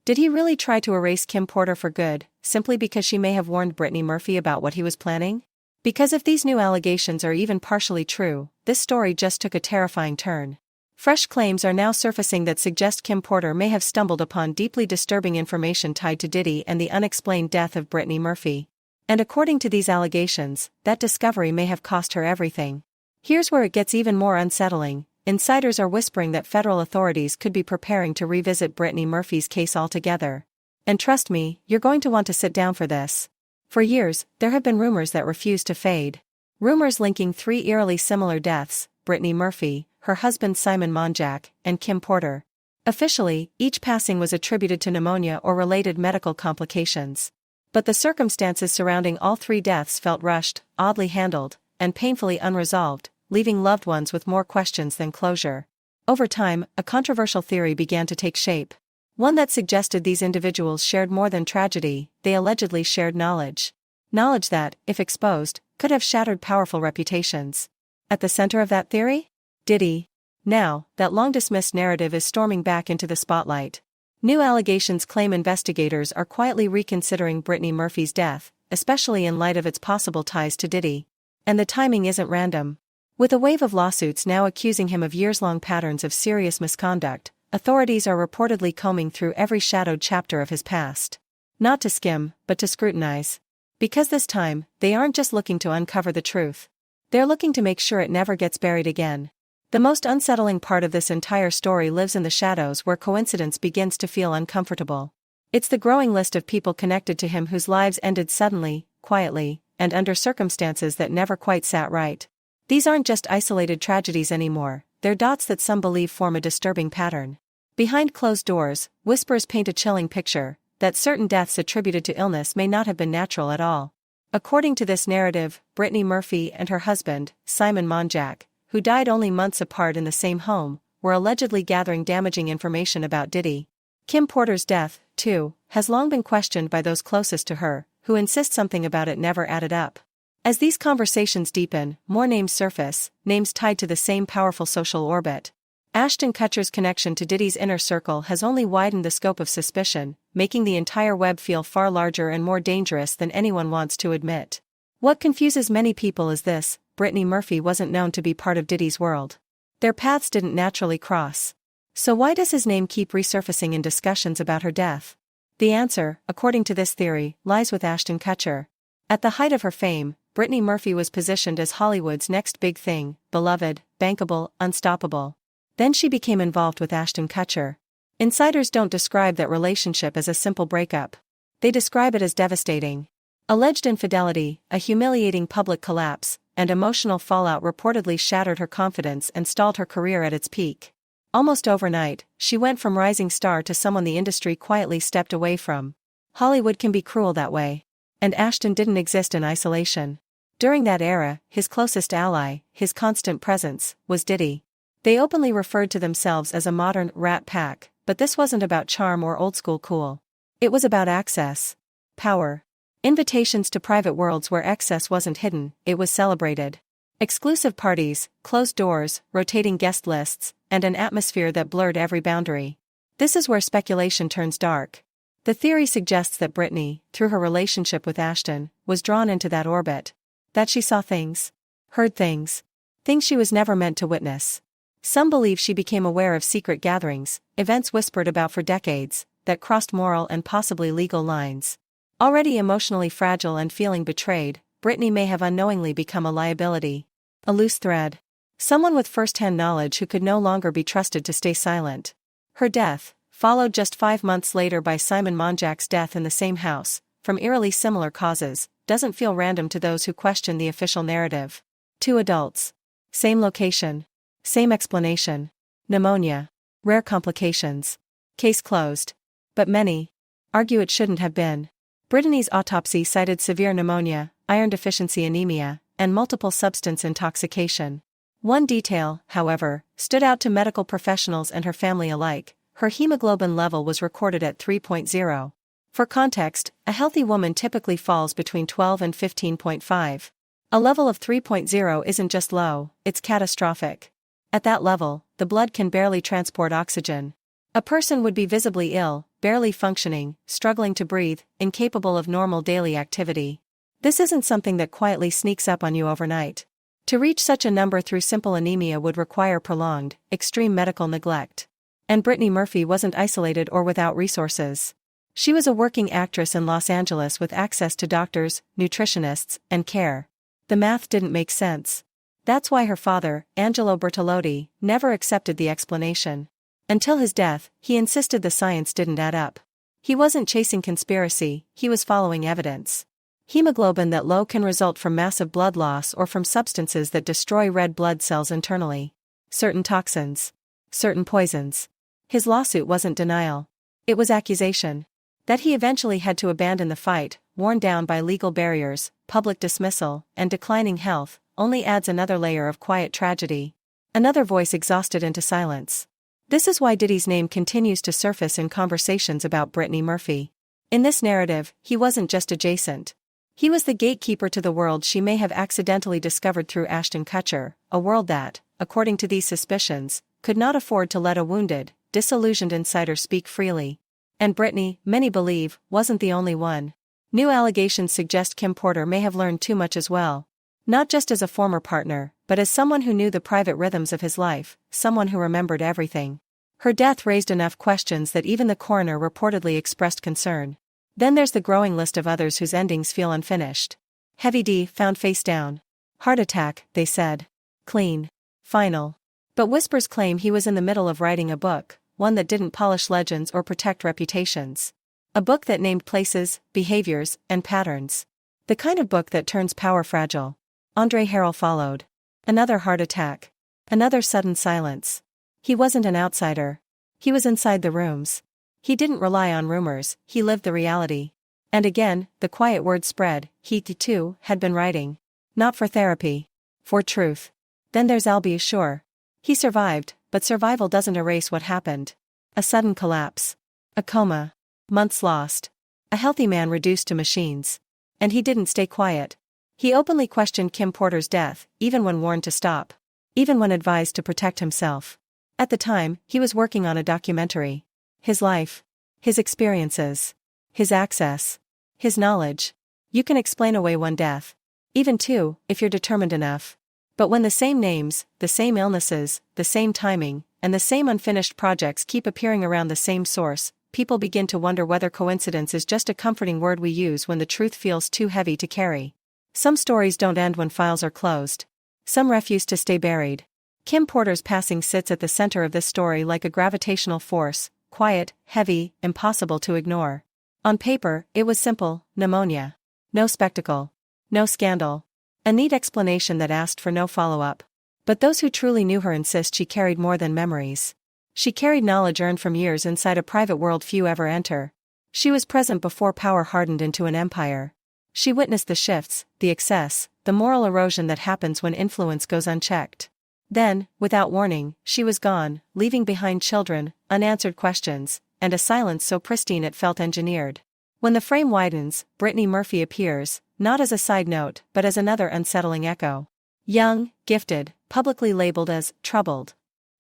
Did he really try to erase Kim Porter for good, simply because she may have warned Brittany Murphy about what he was planning? Because if these new allegations are even partially true, this story just took a terrifying turn. Fresh claims are now surfacing that suggest Kim Porter may have stumbled upon deeply disturbing information tied to Diddy and the unexplained death of Brittany Murphy. And according to these allegations, that discovery may have cost her everything. Here's where it gets even more unsettling. Insiders are whispering that federal authorities could be preparing to revisit Brittany Murphy's case altogether. And trust me, you're going to want to sit down for this. For years, there have been rumors that refuse to fade. Rumors linking three eerily similar deaths: Brittany Murphy, her husband Simon Monjack, and Kim Porter. Officially, each passing was attributed to pneumonia or related medical complications. But the circumstances surrounding all three deaths felt rushed, oddly handled, and painfully unresolved, leaving loved ones with more questions than closure. Over time, a controversial theory began to take shape. One that suggested these individuals shared more than tragedy; they allegedly shared knowledge. Knowledge that, if exposed, could have shattered powerful reputations. At the center of that theory? Diddy. Now, that long-dismissed narrative is storming back into the spotlight. New allegations claim investigators are quietly reconsidering Brittany Murphy's death, especially in light of its possible ties to Diddy. And the timing isn't random. With a wave of lawsuits now accusing him of years-long patterns of serious misconduct, authorities are reportedly combing through every shadowed chapter of his past. Not to skim, but to scrutinize. Because this time, they aren't just looking to uncover the truth. They're looking to make sure it never gets buried again. The most unsettling part of this entire story lives in the shadows, where coincidence begins to feel uncomfortable. It's the growing list of people connected to him whose lives ended suddenly, quietly, and under circumstances that never quite sat right. These aren't just isolated tragedies anymore, they're dots that some believe form a disturbing pattern. Behind closed doors, whispers paint a chilling picture, that certain deaths attributed to illness may not have been natural at all. According to this narrative, Brittany Murphy and her husband, Simon Monjack, who died only months apart in the same home, were allegedly gathering damaging information about Diddy. Kim Porter's death, too, has long been questioned by those closest to her, who insist something about it never added up. As these conversations deepen, more names surface, names tied to the same powerful social orbit. Ashton Kutcher's connection to Diddy's inner circle has only widened the scope of suspicion, making the entire web feel far larger and more dangerous than anyone wants to admit. What confuses many people is this: Brittany Murphy wasn't known to be part of Diddy's world. Their paths didn't naturally cross. So why does his name keep resurfacing in discussions about her death? The answer, according to this theory, lies with Ashton Kutcher. At the height of her fame, Brittany Murphy was positioned as Hollywood's next big thing: beloved, bankable, unstoppable. Then she became involved with Ashton Kutcher. Insiders don't describe that relationship as a simple breakup. They describe it as devastating. Alleged infidelity, a humiliating public collapse, and emotional fallout reportedly shattered her confidence and stalled her career at its peak. Almost overnight, she went from rising star to someone the industry quietly stepped away from. Hollywood can be cruel that way. And Ashton didn't exist in isolation. During that era, his closest ally, his constant presence, was Diddy. They openly referred to themselves as a modern rat pack, but this wasn't about charm or old-school cool. It was about access. Power. Invitations to private worlds where excess wasn't hidden, it was celebrated. Exclusive parties, closed doors, rotating guest lists, and an atmosphere that blurred every boundary. This is where speculation turns dark. The theory suggests that Brittany, through her relationship with Ashton, was drawn into that orbit. That she saw things. Heard things. Things she was never meant to witness. Some believe she became aware of secret gatherings, events whispered about for decades, that crossed moral and possibly legal lines. Already emotionally fragile and feeling betrayed, Brittany may have unknowingly become a liability. A loose thread. Someone with first-hand knowledge who could no longer be trusted to stay silent. Her death, followed just 5 months later by Simon Monjack's death in the same house, from eerily similar causes, doesn't feel random to those who question the official narrative. 2 adults. Same location. Same explanation. Pneumonia. Rare complications. Case closed. But many argue it shouldn't have been. Brittany's autopsy cited severe pneumonia, iron deficiency anemia, and multiple substance intoxication. One detail, however, stood out to medical professionals and her family alike: her hemoglobin level was recorded at 3.0. For context, a healthy woman typically falls between 12 and 15.5. A level of 3.0 isn't just low, it's catastrophic. At that level, the blood can barely transport oxygen. A person would be visibly ill, barely functioning, struggling to breathe, incapable of normal daily activity. This isn't something that quietly sneaks up on you overnight. To reach such a number through simple anemia would require prolonged, extreme medical neglect. And Brittany Murphy wasn't isolated or without resources. She was a working actress in Los Angeles with access to doctors, nutritionists, and care. The math didn't make sense. That's why her father, Angelo Bertolotti, never accepted the explanation. Until his death, he insisted the science didn't add up. He wasn't chasing conspiracy, he was following evidence. Hemoglobin that low can result from massive blood loss or from substances that destroy red blood cells internally. Certain toxins. Certain poisons. His lawsuit wasn't denial. It was accusation. That he eventually had to abandon the fight, worn down by legal barriers, public dismissal, and declining health, only adds another layer of quiet tragedy. Another voice exhausted into silence. This is why Diddy's name continues to surface in conversations about Brittany Murphy. In this narrative, he wasn't just adjacent. He was the gatekeeper to the world she may have accidentally discovered through Ashton Kutcher, a world that, according to these suspicions, could not afford to let a wounded, disillusioned insider speak freely. And Brittany, many believe, wasn't the only one. New allegations suggest Kim Porter may have learned too much as well. Not just as a former partner, but as someone who knew the private rhythms of his life, someone who remembered everything. Her death raised enough questions that even the coroner reportedly expressed concern. Then there's the growing list of others whose endings feel unfinished. Heavy D found face down. Heart attack, they said. Clean. Final. But whispers claim he was in the middle of writing a book, one that didn't polish legends or protect reputations. A book that named places, behaviors, and patterns. The kind of book that turns power fragile. Andre Harrell followed. Another heart attack. Another sudden silence. He wasn't an outsider. He was inside the rooms. He didn't rely on rumors, he lived the reality. And again, the quiet word spread, he too had been writing. Not for therapy. For truth. Then there's Albie Sure. He survived, but survival doesn't erase what happened. A sudden collapse. A coma. Months lost. A healthy man reduced to machines. And he didn't stay quiet. He openly questioned Kim Porter's death, even when warned to stop. Even when advised to protect himself. At the time, he was working on a documentary. His life. His experiences. His access. His knowledge. You can explain away one death. Even two, if you're determined enough. But when the same names, the same illnesses, the same timing, and the same unfinished projects keep appearing around the same source, people begin to wonder whether coincidence is just a comforting word we use when the truth feels too heavy to carry. Some stories don't end when files are closed. Some refuse to stay buried. Kim Porter's passing sits at the center of this story like a gravitational force, quiet, heavy, impossible to ignore. On paper, it was simple: pneumonia. No spectacle. No scandal. A neat explanation that asked for no follow-up. But those who truly knew her insist she carried more than memories. She carried knowledge earned from years inside a private world few ever enter. She was present before power hardened into an empire. She witnessed the shifts, the excess, the moral erosion that happens when influence goes unchecked. Then, without warning, she was gone, leaving behind children, unanswered questions, and a silence so pristine it felt engineered. When the frame widens, Brittany Murphy appears, not as a side note, but as another unsettling echo. Young, gifted, publicly labeled as troubled.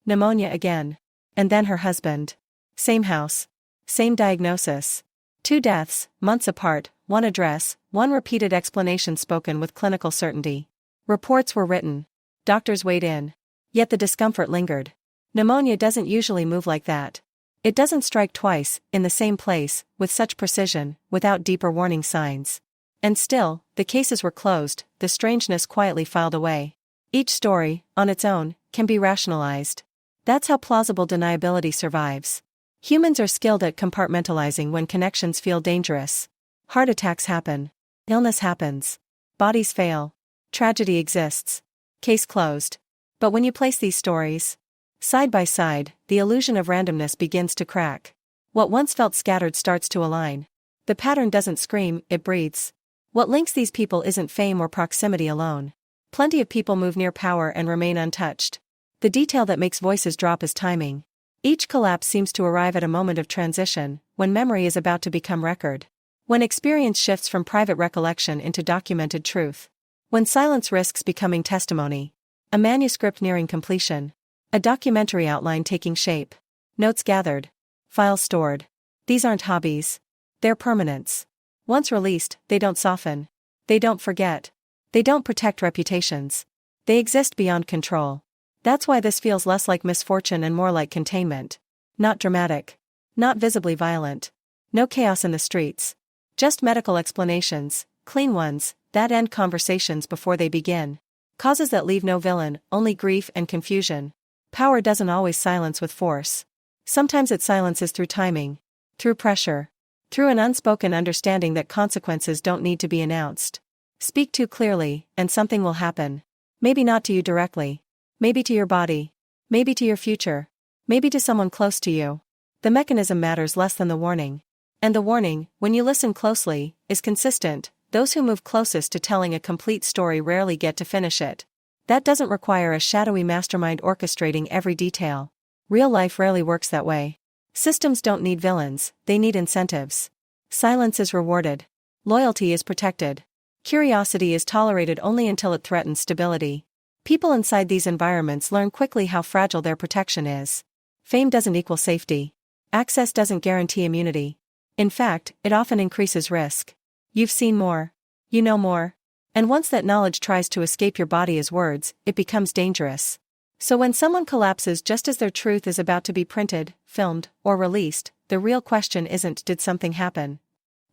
Pneumonia again. And then her husband. Same house. Same diagnosis. 2 deaths, months apart, 1 address, 1 repeated explanation spoken with clinical certainty. Reports were written. Doctors weighed in. Yet the discomfort lingered. Pneumonia doesn't usually move like that. It doesn't strike twice, in the same place, with such precision, without deeper warning signs. And still, the cases were closed, the strangeness quietly filed away. Each story, on its own, can be rationalized. That's how plausible deniability survives. Humans are skilled at compartmentalizing when connections feel dangerous. Heart attacks happen. Illness happens. Bodies fail. Tragedy exists. Case closed. But when you place these stories side by side, the illusion of randomness begins to crack. What once felt scattered starts to align. The pattern doesn't scream, it breathes. What links these people isn't fame or proximity alone. Plenty of people move near power and remain untouched. The detail that makes voices drop is timing. Each collapse seems to arrive at a moment of transition, when memory is about to become record. When experience shifts from private recollection into documented truth. When silence risks becoming testimony. A manuscript nearing completion. A documentary outline taking shape. Notes gathered. Files stored. These aren't hobbies. They're permanents. Once released, they don't soften. They don't forget. They don't protect reputations. They exist beyond control. That's why this feels less like misfortune and more like containment. Not dramatic. Not visibly violent. No chaos in the streets. Just medical explanations, clean ones, that end conversations before they begin. Causes that leave no villain, only grief and confusion. Power doesn't always silence with force. Sometimes it silences through timing. Through pressure. Through an unspoken understanding that consequences don't need to be announced. Speak too clearly, and something will happen. Maybe not to you directly. Maybe to your body. Maybe to your future. Maybe to someone close to you. The mechanism matters less than the warning. And the warning, when you listen closely, is consistent. Those who move closest to telling a complete story rarely get to finish it. That doesn't require a shadowy mastermind orchestrating every detail. Real life rarely works that way. Systems don't need villains, they need incentives. Silence is rewarded. Loyalty is protected. Curiosity is tolerated only until it threatens stability. People inside these environments learn quickly how fragile their protection is. Fame doesn't equal safety. Access doesn't guarantee immunity. In fact, it often increases risk. You've seen more. You know more. And once that knowledge tries to escape your body as words, it becomes dangerous. So when someone collapses just as their truth is about to be printed, filmed, or released, the real question isn't did something happen?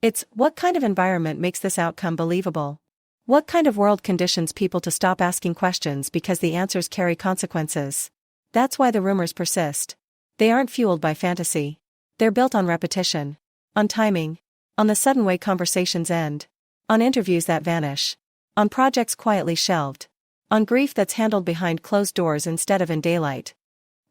It's what kind of environment makes this outcome believable? What kind of world conditions people to stop asking questions because the answers carry consequences? That's why the rumors persist. They aren't fueled by fantasy. They're built on repetition. On timing. On the sudden way conversations end. On interviews that vanish. On projects quietly shelved. On grief that's handled behind closed doors instead of in daylight.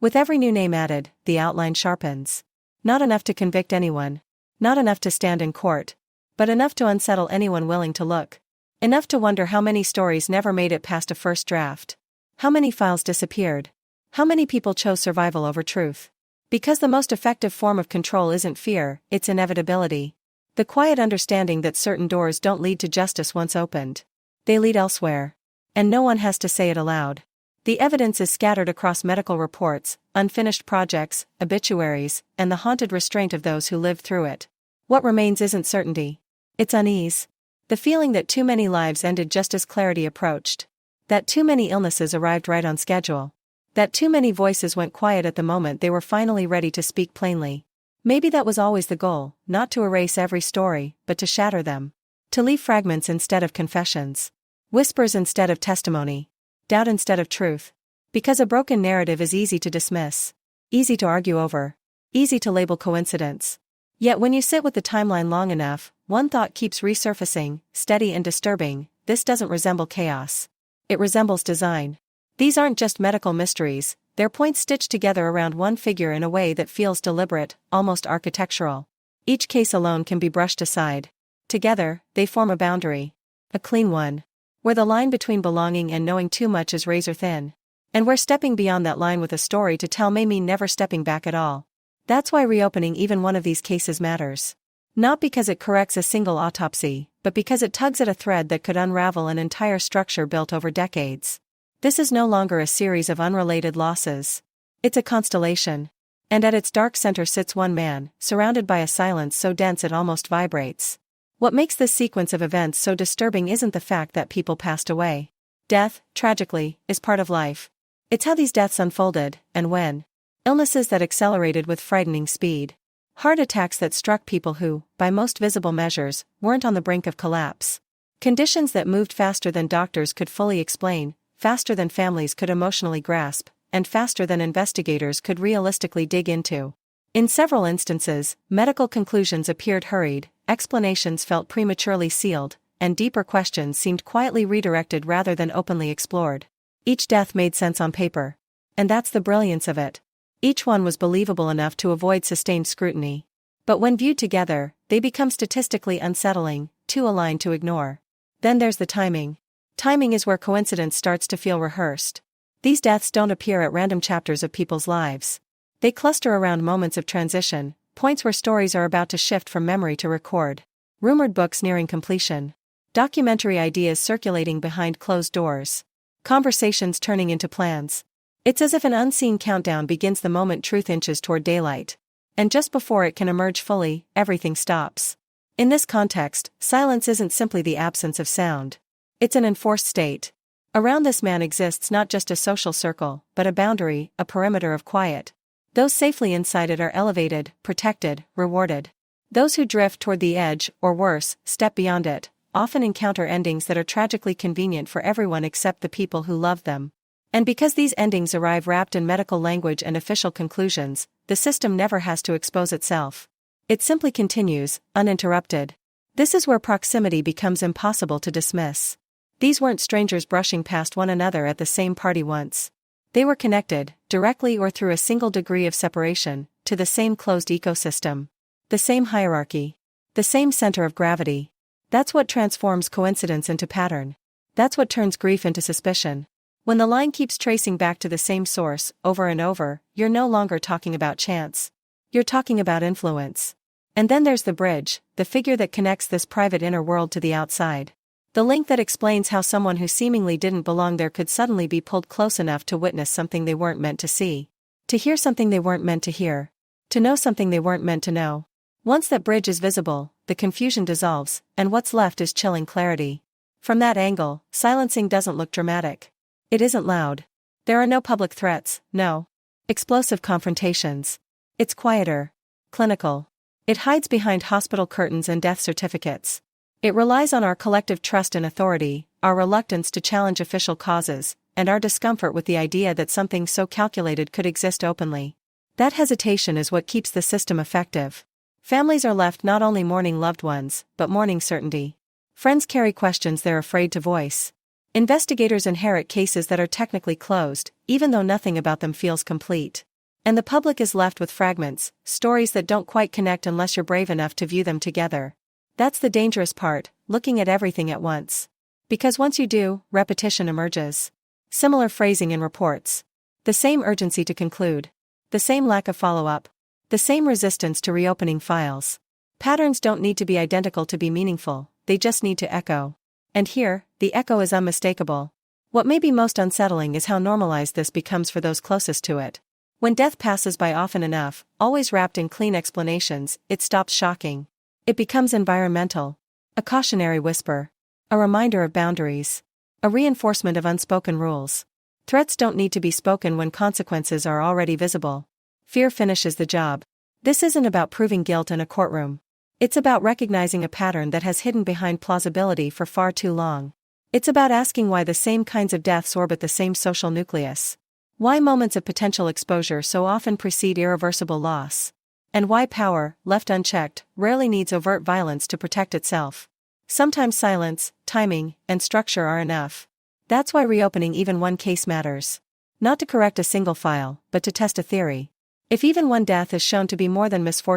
With every new name added, the outline sharpens. Not enough to convict anyone. Not enough to stand in court. But enough to unsettle anyone willing to look. Enough to wonder how many stories never made it past a first draft. How many files disappeared. How many people chose survival over truth. Because the most effective form of control isn't fear, it's inevitability. The quiet understanding that certain doors don't lead to justice once opened. They lead elsewhere. And no one has to say it aloud. The evidence is scattered across medical reports, unfinished projects, obituaries, and the haunted restraint of those who lived through it. What remains isn't certainty. It's unease. The feeling that too many lives ended just as clarity approached. That too many illnesses arrived right on schedule. That too many voices went quiet at the moment they were finally ready to speak plainly. Maybe that was always the goal, not to erase every story, but to shatter them. To leave fragments instead of confessions. Whispers instead of testimony. Doubt instead of truth. Because a broken narrative is easy to dismiss. Easy to argue over. Easy to label coincidence. Yet when you sit with the timeline long enough, one thought keeps resurfacing, steady and disturbing. This doesn't resemble chaos. It resembles design. These aren't just medical mysteries, they're points stitched together around one figure in a way that feels deliberate, almost architectural. Each case alone can be brushed aside. Together, they form a boundary. A clean one. Where the line between belonging and knowing too much is razor thin. And where stepping beyond that line with a story to tell may mean never stepping back at all. That's why reopening even one of these cases matters. Not because it corrects a single autopsy, but because it tugs at a thread that could unravel an entire structure built over decades. This is no longer a series of unrelated losses. It's a constellation. And at its dark center sits one man, surrounded by a silence so dense it almost vibrates. What makes this sequence of events so disturbing isn't the fact that people passed away. Death, tragically, is part of life. It's how these deaths unfolded, and when. Illnesses that accelerated with frightening speed. Heart attacks that struck people who, by most visible measures, weren't on the brink of collapse. Conditions that moved faster than doctors could fully explain, faster than families could emotionally grasp, and faster than investigators could realistically dig into. In several instances, medical conclusions appeared hurried, explanations felt prematurely sealed, and deeper questions seemed quietly redirected rather than openly explored. Each death made sense on paper. And that's the brilliance of it. Each one was believable enough to avoid sustained scrutiny. But when viewed together, they become statistically unsettling, too aligned to ignore. Then there's the timing. Timing is where coincidence starts to feel rehearsed. These deaths don't appear at random chapters of people's lives. They cluster around moments of transition, points where stories are about to shift from memory to record. Rumored books nearing completion. Documentary ideas circulating behind closed doors. Conversations turning into plans. It's as if an unseen countdown begins the moment truth inches toward daylight. And just before it can emerge fully, everything stops. In this context, silence isn't simply the absence of sound. It's an enforced state. Around this man exists not just a social circle, but a boundary, a perimeter of quiet. Those safely inside it are elevated, protected, rewarded. Those who drift toward the edge, or worse, step beyond it, often encounter endings that are tragically convenient for everyone except the people who love them. And because these endings arrive wrapped in medical language and official conclusions, the system never has to expose itself. It simply continues, uninterrupted. This is where proximity becomes impossible to dismiss. These weren't strangers brushing past one another at the same party once. They were connected, directly or through a single degree of separation, to the same closed ecosystem. The same hierarchy. The same center of gravity. That's what transforms coincidence into pattern. That's what turns grief into suspicion. When the line keeps tracing back to the same source, over and over, you're no longer talking about chance. You're talking about influence. And then there's the bridge, the figure that connects this private inner world to the outside. The link that explains how someone who seemingly didn't belong there could suddenly be pulled close enough to witness something they weren't meant to see. To hear something they weren't meant to hear. To know something they weren't meant to know. Once that bridge is visible, the confusion dissolves, and what's left is chilling clarity. From that angle, silencing doesn't look dramatic. It isn't loud. There are no public threats, no explosive confrontations. It's quieter. Clinical. It hides behind hospital curtains and death certificates. It relies on our collective trust in authority, our reluctance to challenge official causes, and our discomfort with the idea that something so calculated could exist openly. That hesitation is what keeps the system effective. Families are left not only mourning loved ones, but mourning certainty. Friends carry questions they're afraid to voice. Investigators inherit cases that are technically closed, even though nothing about them feels complete. And the public is left with fragments, stories that don't quite connect unless you're brave enough to view them together. That's the dangerous part, looking at everything at once. Because once you do, repetition emerges. Similar phrasing in reports. The same urgency to conclude. The same lack of follow-up. The same resistance to reopening files. Patterns don't need to be identical to be meaningful, they just need to echo. And here, the echo is unmistakable. What may be most unsettling is how normalized this becomes for those closest to it. When death passes by often enough, always wrapped in clean explanations, it stops shocking. It becomes environmental. A cautionary whisper. A reminder of boundaries. A reinforcement of unspoken rules. Threats don't need to be spoken when consequences are already visible. Fear finishes the job. This isn't about proving guilt in a courtroom. It's about recognizing a pattern that has hidden behind plausibility for far too long. It's about asking why the same kinds of deaths orbit the same social nucleus. Why moments of potential exposure so often precede irreversible loss. And why power, left unchecked, rarely needs overt violence to protect itself. Sometimes silence, timing, and structure are enough. That's why reopening even one case matters. Not to correct a single file, but to test a theory. If even one death is shown to be more than misfortune,